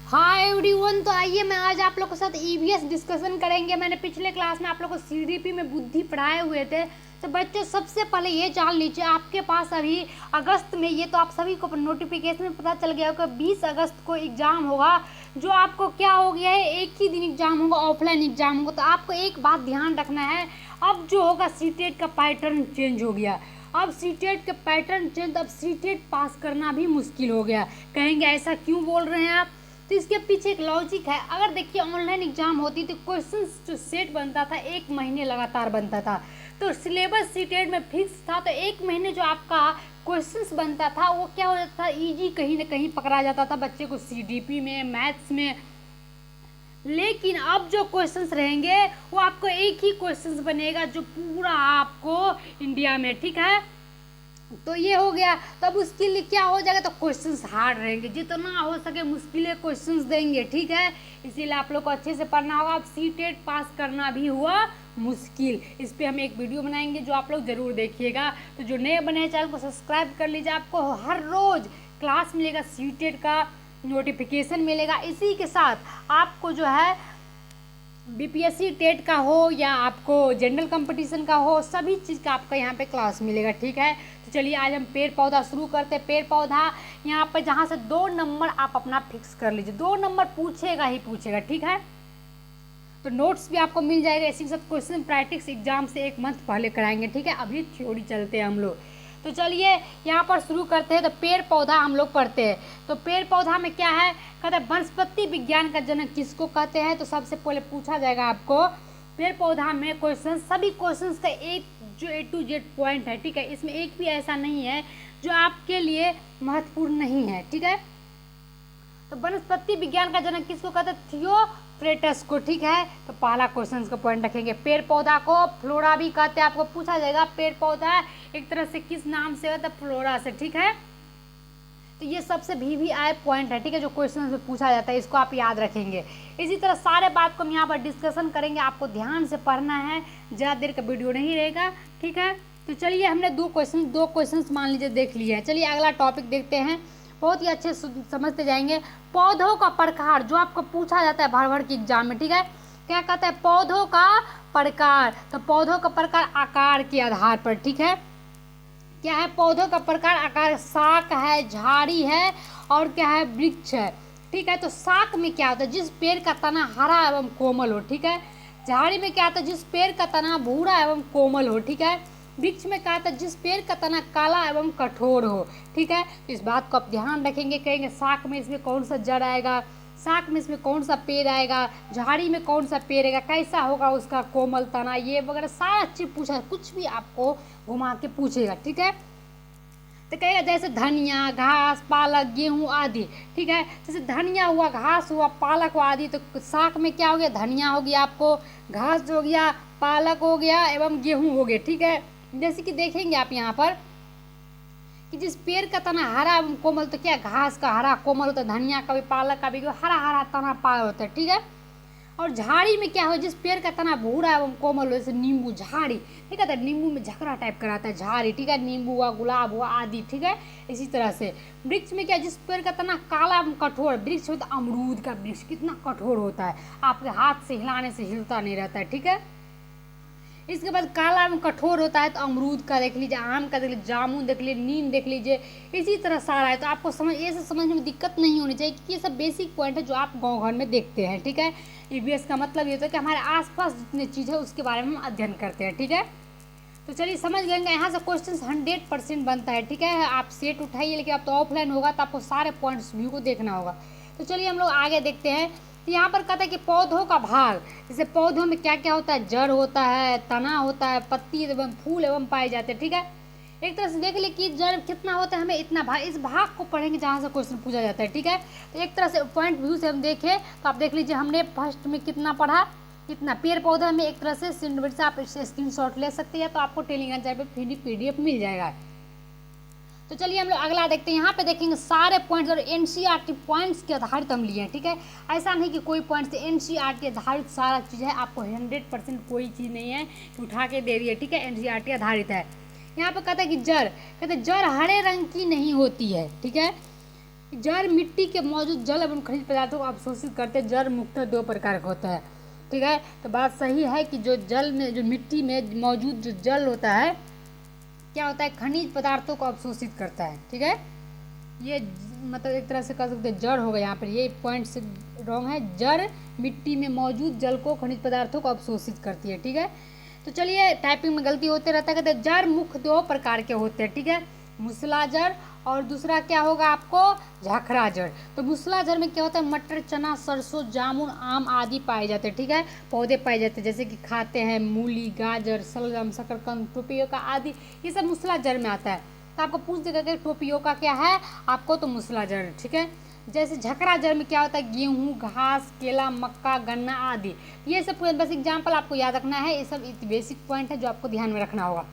Hi everyone, तो आइए मैं आज आप लोग के साथ ईवीएस डिस्कशन करेंगे। मैंने पिछले क्लास में आप लोग को सीडीपी में बुद्धि पढ़ाए हुए थे। तो बच्चों सबसे पहले ये जान लीजिए, आपके पास अभी अगस्त में, ये तो आप सभी को नोटिफिकेशन में पता चल गया होगा, 20 अगस्त को एग्ज़ाम होगा। जो आपको क्या हो गया है, एक ही दिन एग्ज़ाम होगा, ऑफलाइन एग्ज़ाम होगा। तो आपको एक बात ध्यान रखना है, अब जो होगा सीटेट का पैटर्न चेंज हो गया। अब सीटेट का पैटर्न चेंज, अब सीटेट पास करना भी मुश्किल हो गया। कहेंगे ऐसा क्यों बोल रहे हैं आप? तो इसके पीछे एक लॉजिक है। अगर देखिए ऑनलाइन एग्जाम होती तो क्वेश्चंस जो सेट बनता था 1 महीने लगातार बनता था, तो सिलेबस सीटेट में फिक्स था। तो 1 महीने जो आपका क्वेश्चंस बनता था वो क्या हो जाता था, इजी कहीं ना कहीं पकड़ा जाता था बच्चे को सीडीपी में, मैथ्स में। लेकिन अब जो क्वेश्चंस रहेंगे वो आपको एक ही क्वेश्चंस बनेगा जो पूरा आपको इंडिया में, ठीक है। तो ये हो गया। तब उसके लिए क्या हो जाएगा, तो क्वेश्चंस हार्ड रहेंगे, जितना हो सके मुश्किलें क्वेश्चंस देंगे, ठीक है। इसीलिए आप लोग को अच्छे से पढ़ना होगा। अब सीटेट पास करना भी हुआ मुश्किल, इस पर हम एक वीडियो बनाएंगे जो आप लोग ज़रूर देखिएगा। तो जो नए बने हैं चैनल को सब्सक्राइब कर लीजिए, आपको हर रोज़ क्लास मिलेगा, सीटेट का नोटिफिकेशन मिलेगा। इसी के साथ आपको जो है बीपीएससी टेट का हो या आपको जनरल कंपटीशन का हो, सभी चीज़ का आपका यहाँ पे क्लास मिलेगा, ठीक है। तो चलिए आज हम पेड़ पौधा शुरू करते हैं। पेड़ पौधा यहाँ पर जहाँ से 2 नंबर आप अपना फिक्स कर लीजिए, 2 नंबर पूछेगा ही पूछेगा, ठीक है। तो नोट्स भी आपको मिल जाएगा। इसी के साथ क्वेश्चन प्रैक्टिस एग्जाम से 1 मंथ पहले कराएंगे, ठीक है। अभी थ्योरी चलते हैं हम लोग। तो चलिए यहाँ पर शुरू करते हैं। तो पेड़ पौधा हम लोग पढ़ते हैं। तो पेड़ पौधा में क्या है, कहते हैं वनस्पति विज्ञान का जनक किसको कहते हैं। तो सबसे पहले पूछा जाएगा आपको पेड़ पौधा में क्वेश्चन, सभी क्वेश्चंस का एक जो A to Z पॉइंट है, ठीक है। इसमें एक भी ऐसा नहीं है जो आपके लिए महत्वपूर्ण नहीं है, ठीक है। तो वनस्पति विज्ञान का जनक किसको कहते हैं, थियोफ्रेटस को, ठीक है। तो पहला क्वेश्चन का पॉइंट रखेंगे। पेड़ पौधा को फ्लोरा भी कहते हैं, आपको पूछा जाएगा पेड़ पौधा एक तरह से किस नाम से होता है, फ्लोरा से, ठीक है। तो ये सबसे VVI पॉइंट है, ठीक है, जो क्वेश्चन में पूछा जाता है, इसको आप याद रखेंगे। इसी तरह सारे बात को हम यहाँ पर डिस्कशन करेंगे, आपको ध्यान से पढ़ना है, ज़्यादा देर का वीडियो नहीं रहेगा, ठीक है। तो चलिए हमने दो क्वेश्चन मान लीजिए देख लिए हैं। चलिए अगला टॉपिक देखते हैं, बहुत ही अच्छे समझते जाएंगे। पौधों का प्रकार जो आपको पूछा जाता है भर भर के एग्जाम में, ठीक है। क्या कहता है, पौधों का प्रकार। तो पौधों का प्रकार आकार के आधार पर, ठीक है। क्या है, पौधों का प्रकार आकार, शाक है, झाड़ी है, और क्या है, वृक्ष है, ठीक है। तो शाक में क्या होता है, जिस पेड़ का तना हरा एवं कोमल हो, ठीक है। झाड़ी में क्या होता है, जिस पेड़ का तना भूरा एवं कोमल हो, ठीक है। वृक्ष में क्या होता है, जिस पेड़ का तना काला एवं कठोर हो, ठीक है। तो इस बात को आप ध्यान रखेंगे। कहेंगे शाक में इसमें कौन सा जड़ आएगा, शाक में इसमें कौन सा पेड़ आएगा, झाड़ी में कौन सा पेड़ आएगा, कैसा होगा उसका कोमल तना, ये वगैरह सारा चीज़ पूछा, कुछ भी आपको घुमा के पूछेगा, ठीक है। तो कहेगा जैसे धनिया, घास, पालक, गेहूँ आदि, ठीक है। जैसे धनिया हुआ, घास हुआ, पालक हुआ आदि। तो शाक में क्या हो गया, धनिया हो गया, आपको घास हो गया, पालक हो गया एवं गेहूँ हो गया, ठीक है। जैसे कि देखेंगे आप यहाँ पर कि जिस पेड़ का तना हरा एवं कोमल, तो क्या घास का हरा कोमल होता है, धनिया का भी, पालक का भी हरा हरा तना पाया होता है, ठीक है। और झाड़ी में क्या हो, जिस पेड़ का तना भूरा एवं कोमल हो, जैसे नींबू, झाड़ी, ठीक है। तो नींबू में झकरा टाइप का आता है, झाड़ी, ठीक है। नींबू हुआ, गुलाब हुआ आदि, ठीक है। इसी तरह से वृक्ष में क्या, जिस पेड़ का तना काला एवं कठोर, वृक्ष होता है अमरूद का वृक्ष, कितना कठोर होता है, आपके हाथ से हिलाने से हिलता नहीं रहता है, ठीक है। इसके बाद काला एवं कठोर होता है तो अमरूद का देख लीजिए, आम का देख लीजिए, जामुन देख लीजिए, नीम देख लीजिए, इसी तरह सारा है। तो आपको ये सब समझने में दिक्कत नहीं होनी चाहिए, कि ये सब बेसिक पॉइंट है जो आप गाँव घर में देखते हैं, ठीक है। ईवीएस का मतलब ये होता है कि हमारे आसपास जितनी चीज़ है उसके बारे में हम अध्ययन करते हैं, ठीक है। तो चलिए समझ गए, यहाँ से क्वेश्चन 100% बनता है, ठीक है। आप सेट उठाइए, लेकिन आप तो ऑफलाइन होगा तो आपको सारे पॉइंट्स व्यू को देखना होगा। तो चलिए हम लोग आगे देखते हैं। तो यहाँ पर कहता है कि पौधों का भाग, जैसे पौधों में क्या क्या होता है, जड़ होता है, तना होता है, पत्ती एवं फूल एवं पाए जाते हैं, ठीक है। एक तरह से देख ले कि जड़ कितना होता है, हमें इतना भाग, इस भाग को पढ़ेंगे जहाँ से क्वेश्चन पूछा जाता है, ठीक है। तो एक तरह से पॉइंट व्यू से हम देखें तो आप देख लीजिए, हमने फर्स्ट में कितना पढ़ा, कितना पेड़ पौधा में। एक तरह से से आप स्क्रीनशॉट ले सकते हैं, तो आपको टेलीग्राम चैनल पर PDF मिल जाएगा। तो चलिए हम लोग अगला देखते हैं। यहाँ पे देखेंगे सारे पॉइंट्स और NCERT पॉइंट्स के आधारित हम लिए हैं, ठीक है। ऐसा नहीं कि कोई पॉइंट से, NCERT आधारित सारा चीज़ है, आपको 100% कोई चीज़ नहीं है कि उठा के दे रही है, ठीक है। NCERT आधारित है। यहाँ पे कहता है कि जड़, कहते हैं जड़ हरे रंग की नहीं होती है, ठीक है। जड़ मिट्टी के मौजूद जल एवं खनिज पदार्थों को अवशोषित करते हैं। जड़ मुख्यतः दो प्रकार का होता है, ठीक है। तो बात सही है कि जो जल में, जो मिट्टी में मौजूद जो जल होता है क्या होता है, खनिज पदार्थों को अवशोषित करता है, ठीक है। ये मतलब एक तरह से कह सकते हैं जड़ होगा, यहाँ पर ये पॉइंट से रॉन्ग है। जड़ मिट्टी में मौजूद जल को, खनिज पदार्थों को अवशोषित करती है, ठीक है। तो चलिए, टाइपिंग में गलती होते रहता है। कहते हैं जड़ मुख्य दो प्रकार के होते हैं, ठीक है। मूसला जड़ और दूसरा क्या होगा आपको, झाखरा जड़। तो मूसला जड़ में क्या होता है, मटर, चना, सरसों, जामुन, आम आदि पाए जाते हैं, ठीक है। पौधे पाए जाते हैं, जैसे कि खाते हैं मूली, गाजर, शलगम, शकरकंद, टोपियोका आदि, ये सब मूसला जड़ में आता है। तो आपको पूछ देगा कि टोपियोका क्या है आपको, तो मूसला जड़, ठीक है। जैसे झकरा जड़ में क्या होता है, गेहूँ, घास, केला, मक्का, गन्ना आदि। ये सब बस एग्जाम्पल आपको याद रखना है, ये सब बेसिक पॉइंट है जो आपको ध्यान में रखना होगा।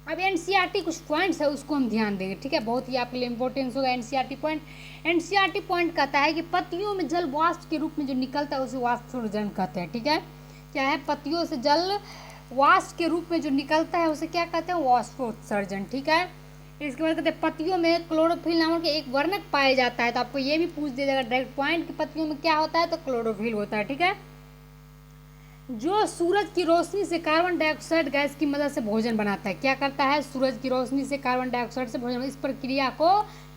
अब एनसीईआरटी कुछ पॉइंट्स है उसको हम ध्यान देंगे, ठीक है। बहुत ही आपके लिए इंपॉर्टेंस होगा एनसीईआरटी पॉइंट। एनसीईआरटी पॉइंट कहता है कि पत्तियों में जल वाष्प के रूप में जो निकलता है उसे वाष्पोत्सर्जन कहते हैं, ठीक है। क्या है, पत्तियों से जल वाष्प के रूप में जो निकलता है उसे क्या कहते हैं, वाष्पोत्सर्जन, ठीक है। इसके बाद कहते हैं पत्तियों में क्लोरोफिल नामक के एक वर्णक पाया जाता है। तो आपको ये भी पूछ दिया जाएगा डायरेक्ट पॉइंट कि पत्तियों में क्या होता है, तो क्लोरोफिल होता है, ठीक है। जो सूरज की रोशनी से कार्बन डाइऑक्साइड गैस की मदद से भोजन बनाता है। क्या करता है, सूरज की रोशनी से कार्बन डाइऑक्साइड से भोजन, इस प्रक्रिया को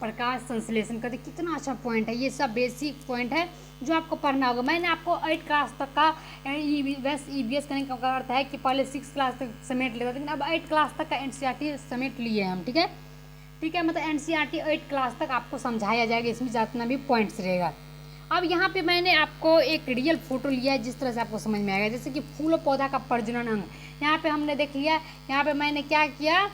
प्रकाश संश्लेषण कहते हैं। कितना अच्छा पॉइंट है, ये सब बेसिक पॉइंट है जो आपको पढ़ना होगा। मैंने आपको 8 क्लास तक का ईवीएस करने का अर्थ है कि पहले 6 क्लास तक समेट लेता, लेकिन अब 8 क्लास तक का एनसीईआरटी समेट लिए हम, ठीक है, ठीक है। मतलब एनसीईआरटी 8 क्लास तक आपको समझाया जाएगा, इसमें जितना भी पॉइंट्स रहेगा। अब यहाँ पे मैंने आपको एक रियल फोटो लिया है जिस तरह से आपको समझ में आएगा, जैसे कि फूल और पौधा का प्रजनन अंग। यहाँ पे हमने देख लिया, यहाँ पे मैंने क्या किया,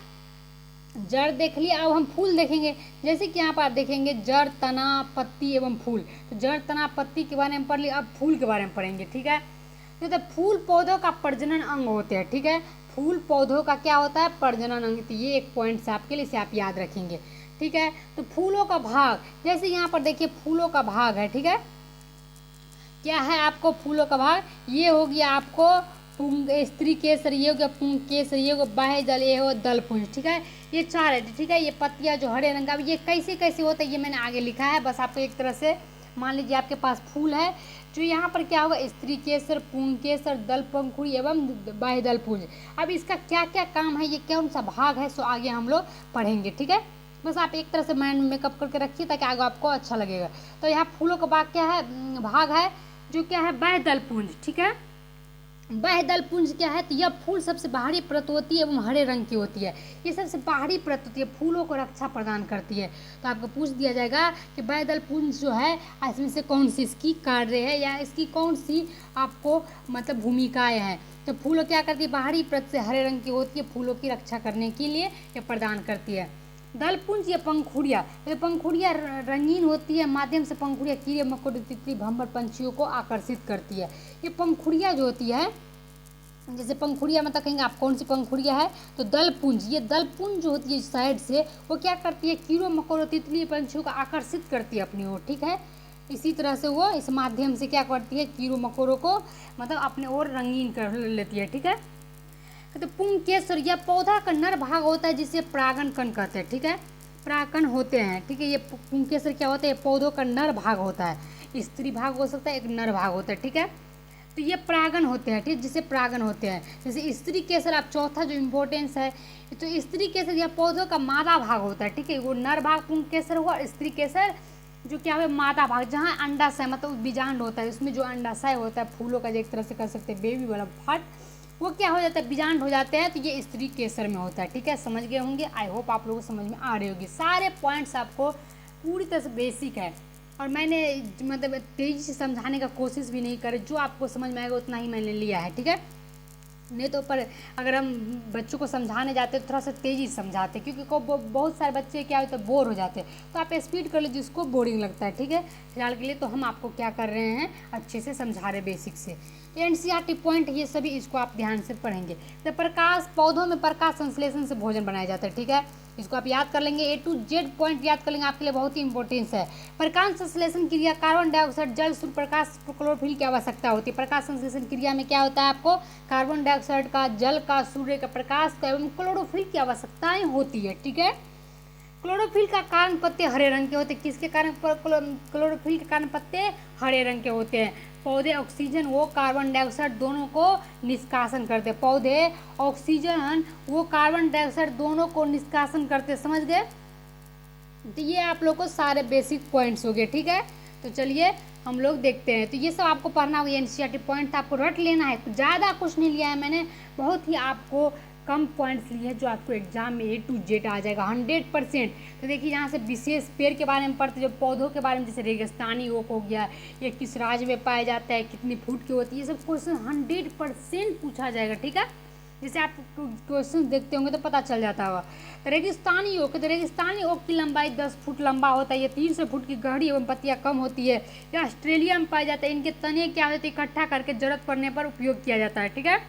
जड़ देख लिया। अब हम फूल देखेंगे, जैसे कि यहाँ पर आप देखेंगे जड़, तना, पत्ती एवं फूल। तो जड़, तना, पत्ती के बारे में पढ़ लिया, अब फूल के बारे में पढ़ेंगे, ठीक है। तो फूल पौधों का प्रजनन अंग होते हैं, ठीक है। फूल पौधों का क्या होता है, प्रजनन अंग। तो ये एक पॉइंट से आपके लिए, इसे आप याद रखेंगे, ठीक है। तो फूलों का भाग, जैसे यहाँ पर देखिए फूलों का भाग है, ठीक है। क्या है आपको फूलों का भाग, ये हो गया आपको पुंग, स्त्री केसर, ये हो गया पुंग केसर, ये हो गया बाह्य दल, ये हो दल पुंज, ठीक है। ये 4 है, ठीक है। ये पत्तियाँ जो हरे रंग का, ये कैसे कैसे होता है ये मैंने आगे लिखा है, बस आपको एक तरह से मान लीजिए आपके पास फूल है, जो यहाँ पर क्या होगा, स्त्री केसर, पुंग केसर, दल पंखुड़ी एवं बाह्य दल पुंज। अब इसका क्या क्या काम है, ये कौन सा भाग है, सो आगे हम लोग पढ़ेंगे, ठीक है। बस आप एक तरह से माइंड मेकअप करके रखिए ताकि आगे आपको अच्छा लगेगा। तो यहाँ फूलों का भाग क्या है, भाग है जो क्या है, बाह्य दल पुंज, ठीक है। बाह्य दल पुंज क्या है, तो यह फूल सबसे बाहरी परत होती है एवं हरे रंग की होती है। ये सबसे बाहरी परत होती है, फूलों को रक्षा प्रदान करती है। तो आपको पूछ दिया जाएगा कि बाह्य दल पुंज जो है इसमें से कौन सी इसकी कार्य है या इसकी कौन सी आपको मतलब भूमिकाएं हैं। तो फूलों क्या करती है, बाहरी परत से हरे रंग की होती है, फूलों की रक्षा करने के लिए ये प्रदान करती है। दलपुंज या पंखुड़िया, तो पंखुड़िया रंगीन होती है, माध्यम से पंखुड़िया कीड़े मकोड़े, तितली, भंवर, पंछियों को आकर्षित करती है। ये पंखुड़िया जो होती है, जैसे पंखुड़िया मतलब कहेंगे आप कौन सी पंखुड़िया है, तो दलपुंज। ये दलपुंज जो होती है इस साइड से वो क्या करती है, कीड़ों मकोड़ों, तितली, पंछियों को आकर्षित करती है अपनी ओर, ठीक है। इसी तरह से वो इस माध्यम से क्या करती है, कीड़ों मकोड़ों को मतलब अपने ओर रंगीन कर लेती है, ठीक है। तो पुंकेसर यह पौधा का नर भाग होता है जिसे परागण कण कहते हैं, ठीक है। परागण होते हैं, ठीक है। ये पुंकेसर क्या होता है, पौधों का नर भाग होता है, स्त्री भाग हो सकता है, एक नर भाग होता है, ठीक है। तो ये परागण होते हैं, ठीक, जिसे परागण होते हैं। जैसे स्त्री केसर, आप चौथा जो इम्पोर्टेंस है, तो स्त्री केसर यह पौधों का मादा भाग होता है, ठीक है। वो नर भाग पुंकेसर हुआ, स्त्री केसर जो क्या है मादा भाग, जहाँ अंडाशय मतलब बीजांड होता है, उसमें जो अंडाशय होता है फूलों का, एक तरह से कह सकते हैं बेबी वाला पार्ट, वो क्या हो जाता है, बीजांड हो जाते हैं। तो ये स्त्री केसर में होता है, ठीक है। समझ गए होंगे, आई होप आप लोगों को समझ में आ रही होगी। सारे पॉइंट्स आपको पूरी तरह से बेसिक है और मैंने मतलब तेज़ी से समझाने का कोशिश भी नहीं करे, जो आपको समझ में आएगा उतना ही मैंने लिया है, ठीक है। नहीं तो पर अगर हम बच्चों को समझाने जाते तो थोड़ा सा तेज़ी से समझाते, क्योंकि बहुत सारे बच्चे क्या होते हैं बोर हो जाते हैं, तो आप स्पीड कर लीजिए जिसको बोरिंग लगता है, ठीक है। फिलहाल के लिए तो हम आपको क्या कर रहे हैं, अच्छे से समझा रहे बेसिक से। एनसीईआरटी पॉइंट ये सभी, इसको आप ध्यान से पढ़ेंगे। तो प्रकाश, पौधों में प्रकाश संश्लेषण से भोजन बनाया जाता है, ठीक है। इसको आप याद कर लेंगे, A to Z पॉइंट याद कर लेंगे, आपके लिए बहुत ही इंपॉर्टेंस है। प्रकाश संश्लेषण क्रिया, कार्बन डाइऑक्साइड, जल, सूर्य प्रकाश, क्लोरोफिल की आवश्यकता होती है। प्रकाश संश्लेषण क्रिया में क्या होता है, आपको कार्बन डाइऑक्साइड का, जल का, सूर्य का प्रकाश का एवं क्लोरोफिल की आवश्यकताएं होती है, ठीक है। क्लोरोफिल का कारण पत्ते हरे रंग के होते हैं। किसके कारण? क्लोरोफिल के कारण पत्ते हरे रंग के होते हैं। पौधे ऑक्सीजन वो कार्बन डाइऑक्साइड दोनों को निष्कासन करते हैं। पौधे ऑक्सीजन वो कार्बन डाइऑक्साइड दोनों को निष्कासन करते हैं। समझ गए? तो ये आप लोग को सारे बेसिक पॉइंट्स हो गए, ठीक है। तो चलिए हम लोग देखते हैं। तो ये सब आपको पढ़ना होगा, एनसीईआरटी पॉइंट आपको रट लेना है, ज़्यादा कुछ नहीं लिया है मैंने, बहुत ही आपको कम पॉइंट्स लिए हैं जो आपको एग्जाम में A to Z आ जाएगा 100%। तो देखिए यहाँ से विशेष पेड़ के बारे में पढ़ते, जो पौधों के बारे में, जैसे रेगिस्तानी ओक हो गया, ये किस राज्य में पाया जाता है, कितनी फुट की होती है, ये सब क्वेश्चन 100% पूछा जाएगा, ठीक है। जैसे आप क्वेश्चन देखते होंगे तो पता चल जाता होगा। तो रेगिस्तानी ओक, तो रेगिस्तानी ओक की लंबाई 10 फुट लंबा होता है, ये 300 फुट की गहरी एवं पत्तियाँ कम होती है। ये ऑस्ट्रेलिया में पाए जाते हैं। इनके तने क्या होते हैं, इकट्ठा करके जरूरत पड़ने पर उपयोग किया जाता है, ठीक है।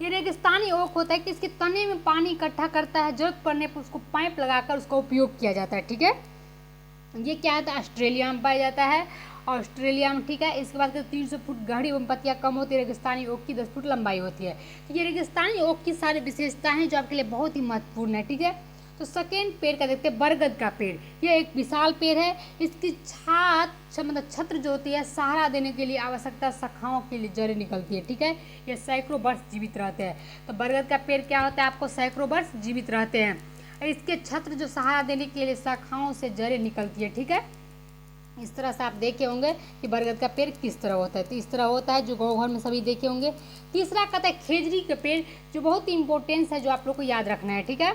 ये रेगिस्तानी ओक होता है कि इसके तने में पानी इकट्ठा करता है, जरूरत पड़ने पर उसको पाइप लगाकर उसका उपयोग किया जाता है, ठीक है। ये क्या होता है, ऑस्ट्रेलिया में पाया जाता है, ऑस्ट्रेलिया में, ठीक है। इसके बाद 300 फुट गहरी एवं पत्तियाँ कम होती है। रेगिस्तानी ओक की 10 फुट लंबाई होती है। तो ये रेगिस्तानी ओक की सारी विशेषताएं हैं जो आपके लिए बहुत ही महत्वपूर्ण है, ठीक है। तो सेकेंड पेड़ का देखते हैं, बरगद का पेड़। यह एक विशाल पेड़ है। इसकी मतलब छत्र जो होती है, सहारा देने के लिए आवश्यकता शाखाओं के लिए जड़ें निकलती है, ठीक है। ये सैकड़ों वर्ष जीवित रहते हैं। तो बरगद का पेड़ क्या होता है, आपको सैकड़ों वर्ष जीवित रहते हैं। इसके छत्र जो सहारा देने के लिए शाखाओं से जड़ें निकलती है, ठीक है। इस तरह से आप देखे होंगे कि बरगद का पेड़ किस तरह होता है। तो इस तरह होता है जो गाँव घर में सभी देखे होंगे। तीसरा कहता है खेजड़ी का पेड़, जो बहुत ही इंपॉर्टेंस है, जो आप लोग को याद रखना है, ठीक है।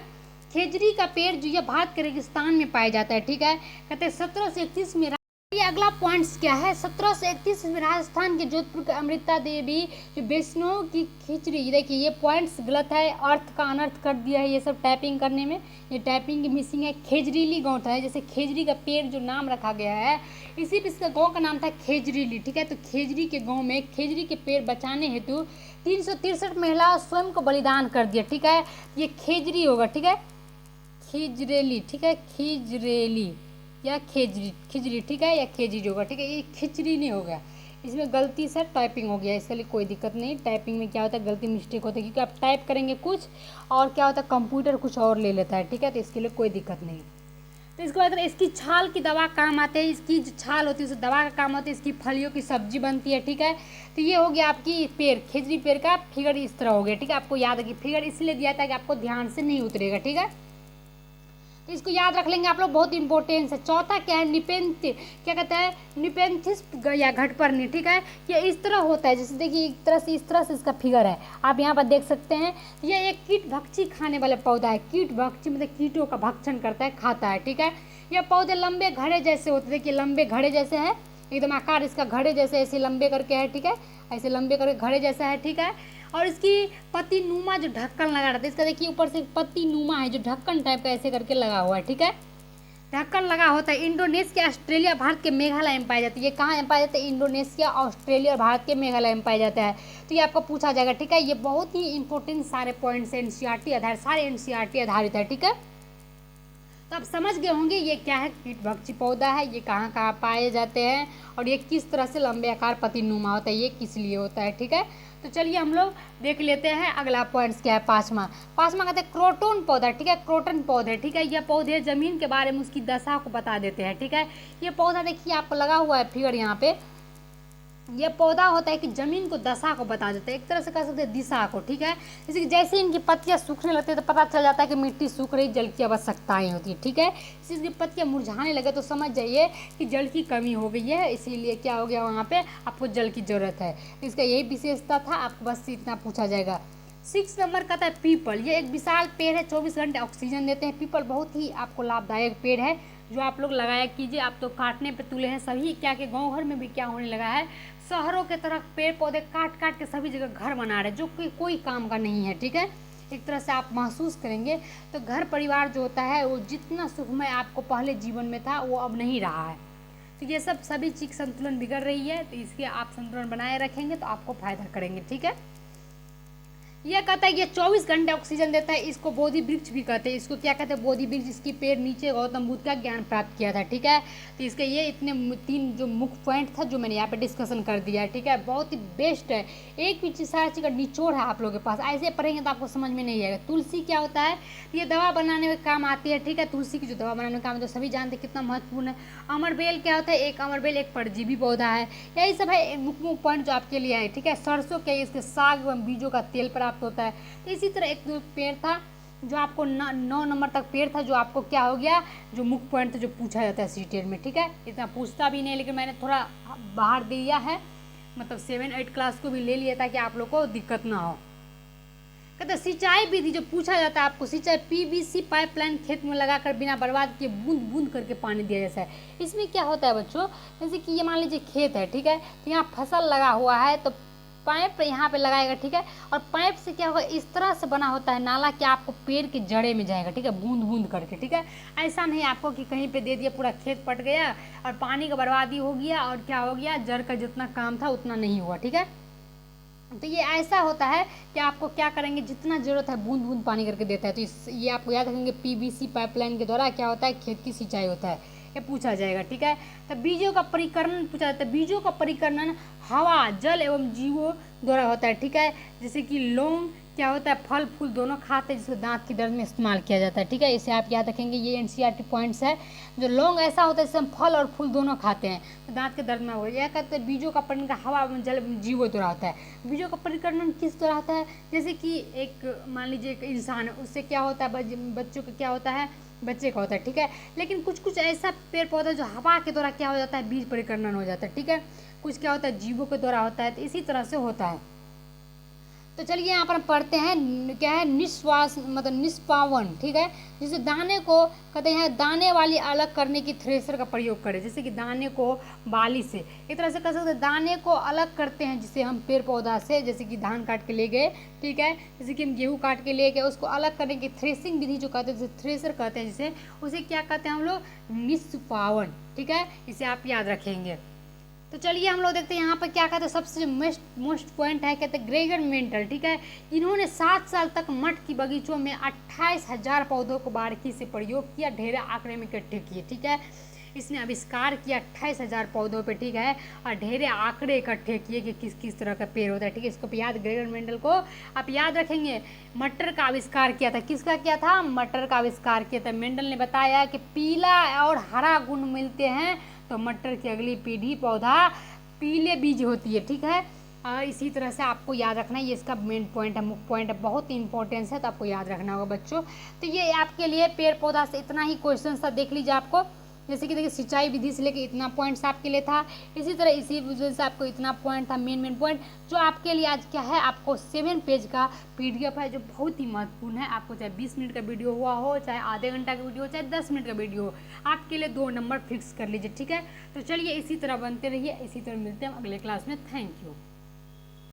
खेजड़ी का पेड़ जो ये भारत के रेगिस्तान में पाया जाता है, ठीक है। कहते हैं 1731 में। ये अगला पॉइंट्स क्या है, 1731 में राजस्थान के जोधपुर के अमृता देवी जो वैष्णव की खिचड़ी, देखिए ये पॉइंट्स गलत है, अर्थ का अनर्थ कर दिया है ये सब टाइपिंग करने में, ये टाइपिंग मिसिंग है। खेजरीली गाँव था, जैसे खेजड़ी का पेड़ जो नाम रखा गया है, इसी पे इसका गाँव का नाम था खेजरीली, ठीक है। तो खेजड़ी के गाँव में खेजड़ी के पेड़ बचाने हेतु 363 महिला स्वयं को बलिदान कर दिया, ठीक है। ये खेजड़ी होगा, ठीक है, खिजरेली, ठीक है, खिजरेली या खिजड़ी, ठीक है, या खेजड़ी होगा, ठीक है। ये खिचड़ी नहीं होगा, इसमें गलती से टाइपिंग हो गया, इसके लिए कोई दिक्कत नहीं। टाइपिंग में क्या होता है, गलती मिस्टेक होता है, क्योंकि आप टाइप करेंगे कुछ और क्या होता है, कंप्यूटर कुछ और ले लेता है, ठीक है। तो इसके लिए कोई दिक्कत नहीं। तो इसके बाद इसकी छाल की दवा काम आते हैं, इसकी जो छाल होती है उसे दवा का काम होता है। इसकी फलियों की सब्जी बनती है, ठीक है। तो ये हो गया आपकी पेड़, खेजड़ी पेड़ का फिगर इस तरह हो गया, ठीक है। आपको याद है कि फिगर इसलिए दिया था कि आपको ध्यान से नहीं उतरेगा, ठीक है। तो इसको याद रख लेंगे आप लोग, बहुत इंपॉर्टेंस है। चौथा क्या है, निपेंथ, क्या कहते हैं, निपेंथिस या घटपर्णी, ठीक है। ये इस तरह होता है, जैसे देखिए एक तरह से, इस तरह से इसका फिगर है, आप यहाँ पर देख सकते हैं। ये एक कीट भक्षी खाने वाला पौधा है। कीट भक्षी मतलब कीटों का भक्षण करता है, खाता है, ठीक है। ये पौधे लंबे घड़े जैसे होते हैं, देखिए लंबे घड़े जैसे है, एकदम आकार इसका घड़े जैसे ऐसे लंबे करके है, ठीक है, ऐसे लंबे करके घड़े जैसा है, ठीक है। और इसकी पत्ती नुमा जो ढक्कन लगा रहता है, इसका देखिए ऊपर से पत्ती नुमा है जो ढक्कन टाइप का ऐसे करके लगा हुआ है, ठीक है, ढक्कन लगा होता है। इंडोनेशिया, ऑस्ट्रेलिया, भारत के मेघालय में पाया जाता है। ये कहाँ पाया जाता है, इंडोनेशिया, ऑस्ट्रेलिया और भारत के मेघालय में पाया जाता है। तो ये आपको पूछा जाएगा, ठीक है। ये बहुत ही इंपॉर्टेंट सारे पॉइंट्स एनसीईआरटी आधारित, सारे एनसीईआरटी आधारित है, ठीक है। तो आप समझ गए होंगे ये क्या है, कीटभक्षी पौधा है, ये कहाँ कहाँ पाए जाते हैं और ये किस तरह से लंबे आकार पतिनुमा होता है, ये किस लिए होता है, ठीक है। तो चलिए हम लोग देख लेते हैं अगला पॉइंट्स क्या है, पाँचवा कहते हैं क्रोटोन पौधा, ठीक है, क्रोटन पौधे, ठीक है। ये पौधे जमीन के बारे में उसकी दशा को बता देते हैं, ठीक है। ये पौधा देखिए आपको लगा हुआ है फिगर यहाँ पे, ये पौधा होता है कि जमीन को दशा को बता देता है, एक तरह से कह सकते हैं दिशा को, ठीक है। जैसे कि जैसे इनकी पत्तियां सूखने लगती है तो पता चल जाता है कि मिट्टी सूख रही, जल की आवश्यकताएं होती है, ठीक है। इसकी पत्तियां मुरझाने लगे तो समझ जाइए कि जल की कमी हो गई है, इसीलिए क्या हो गया, वहाँ पे आपको जल की जरूरत है। इसका यही विशेषता था, आपको बस इतना पूछा जाएगा। 6 नंबर का था पीपल। ये एक विशाल पेड़ है, 24 घंटे ऑक्सीजन देते हैं। पीपल बहुत ही आपको लाभदायक पेड़ है, जो आप लोग लगाया कीजिए। आप तो काटने पे तुले हैं सभी, क्या कि गांव घर में भी क्या होने लगा है, शहरों के तरह पेड़ पौधे काट काट के सभी जगह घर बना रहे हैं, जो कि कोई काम का नहीं है, ठीक है। एक तरह से आप महसूस करेंगे तो घर परिवार जो होता है वो जितना सुखमय आपको पहले जीवन में था वो अब नहीं रहा है। तो ये सब सभी चीज संतुलन बिगड़ रही है, तो इसके आप संतुलन बनाए रखेंगे तो आपको फायदा करेंगे, ठीक है। ये कहता है ये 24 घंटे ऑक्सीजन देता है, इसको बोधि वृक्ष भी कहते हैं। इसको क्या कहते हैं? बोधि वृक्ष। इसकी पेड़ नीचे गौतम बुद्ध का ज्ञान प्राप्त किया था, ठीक है। तो इसके ये इतने 3 जो मुख्य पॉइंट था जो मैंने यहाँ पे डिस्कशन कर दिया है, ठीक है। बहुत ही बेस्ट है, एक भी चीज़ सारी चीज़ का निचोड़ है आप लोगों के पास। ऐसे पढ़ेंगे तो आपको समझ में नहीं आएगा। तुलसी क्या होता है? ये दवा बनाने में काम आती है, ठीक है। तुलसी की जो दवा बनाने में काम है तो सभी जानते हैं कितना महत्वपूर्ण है। अमरबेल क्या होता है? एक अमरबेल एक परजीवी पौधा है। यही सब है मुख्य पॉइंट जो आपके लिए है, ठीक है। सरसों के इसके साग एवं बीजों का तेल प्राप्त होता है। तो इसी तरह एक जो पेड़ था जो आपको 9 नंबर तक पेड़ था जो आपको क्या हो गया, जो मुख्य पॉइंट था जो पूछा जाता है सीटेट में, ठीक है। इतना पूछता भी नहीं, लेकिन मैंने थोड़ा बाहर दिया है, मतलब 7-8 क्लास को भी ले लिया ताकि आप लोग को दिक्कत ना हो। कहते सिंचाई विधि जो पूछा जाता है आपको, सिंचाई पीवीसी पाइपलाइन खेत में लगाकर बिना बर्बाद किए बूंद बूंद करके पानी दिया जाता है। इसमें क्या होता है बच्चों, जैसे कि ये मान लीजिए खेत है, ठीक है। तो यहाँ फसल लगा हुआ है तो पाइप यहाँ पे लगाएगा, ठीक है। और पाइप से क्या होगा, इस तरह से बना होता है नाला कि आपको पेड़ के जड़े में जाएगा, ठीक है, बूंद बूंद करके, ठीक है। ऐसा नहीं आपको कि कहीं पे दे दिया पूरा खेत पट गया और पानी का बर्बादी हो गया और क्या हो गया, जड़ का जितना काम था उतना नहीं हुआ, ठीक है। तो ये ऐसा होता है कि आपको क्या करेंगे, जितना ज़रूरत है बूंद बूंद पानी करके देता है। तो ये आपको याद रखेंगे, पीवीसी पाइपलाइन के द्वारा क्या होता है, खेत की सिंचाई होता है, ये पूछा जाएगा, ठीक है। तो बीजों का परिकरण पूछा जाता है। बीजों का परिकरण हवा, जल एवं जीवों द्वारा होता है, ठीक है। जैसे कि लौंग क्या होता है, फल फूल दोनों खाते हैं, जिसको दांत की दर्द में इस्तेमाल किया जाता है, ठीक है। इसे आप याद रखेंगे, ये एनसीईआरटी पॉइंट्स है। जो लौंग ऐसा होता है जिससे हम फल और फूल दोनों खाते हैं तो दांत के दर्द में हो। यह कहते हैं बीजों का परिकरण हवा जल जीवों द्वारा होता है। बीजों का परिकरण किस द्वारा होता है, जैसे कि एक मान लीजिए एक इंसान है, उससे क्या होता है, बच्चों का क्या होता है, बच्चे का होता है, ठीक है। लेकिन कुछ कुछ ऐसा पेड़ पौधा जो हवा के द्वारा क्या हो जाता है, बीज परिकरण हो जाता है, ठीक है। कुछ क्या होता है, जीवों के द्वारा होता है। तो इसी तरह से होता है। तो चलिए यहाँ पर पढ़ते हैं, क्या है, निश्वास मतलब निष्पावन, ठीक है। जैसे दाने को कहते हैं दाने वाली अलग करने की थ्रेशर का प्रयोग करें, जैसे कि दाने को बाली से एक तरह से कर सकते हैं, दाने को अलग करते हैं जिसे हम पेड़ पौधा से, जैसे कि धान काट के ले गए, ठीक है, जैसे कि हम गेहूँ काट के ले गए, उसको अलग करने की थ्रेसिंग विधि जो कहते हैं, जैसे थ्रेशर कहते हैं जिसे, उसे क्या कहते हैं हम लोग, निष्पावन, ठीक है। इसे आप याद रखेंगे। तो चलिए हम लोग देखते हैं यहाँ पर क्या कहते हैं, सबसे मोस्ट पॉइंट है, कहते हैं ग्रेगर मेंटल, ठीक है। इन्होंने 7 साल तक मठ की बगीचों में 28,000 पौधों को बारीकी से प्रयोग किया, ढेर आंकड़े में इकट्ठे किए, ठीक है। इसने आविष्कार किया 28,000 पौधों पे, ठीक है, और ढेरे आंकड़े इकट्ठे किए कि किस किस तरह का पेड़ होता है, ठीक है। इसको याद, ग्रेगर मेंडल को आप याद रखेंगे। मटर का आविष्कार किया था, किसका किया था, मटर का आविष्कार किया था। मेंडल ने बताया कि पीला और हरा गुण मिलते हैं तो मटर की अगली पीढ़ी पौधा पीले बीज होती है, ठीक है। और इसी तरह से आपको याद रखना है, ये इसका मेन पॉइंट है, मुख्य पॉइंट है, बहुत ही इंपॉर्टेंस है, तो आपको याद रखना होगा बच्चों। तो ये आपके लिए पेड़ पौधा से इतना ही क्वेश्चन था, देख लीजिए आपको, जैसे कि देखिए सिंचाई विधि से लेकर इतना पॉइंट्स आपके लिए था। इसी तरह इसी वजह से आपको इतना पॉइंट था, मेन पॉइंट जो आपके लिए आज क्या है, आपको 7 पेज का PDF है जो बहुत ही महत्वपूर्ण है। आपको चाहे 20 मिनट का वीडियो हुआ हो, चाहे आधे घंटा का वीडियो हो, चाहे 10 मिनट का वीडियो हो, आपके लिए 2 नंबर फिक्स कर लीजिए, ठीक है। तो चलिए इसी तरह बनते रहिए, इसी तरह मिलते हैं अगले क्लास में। Thank you.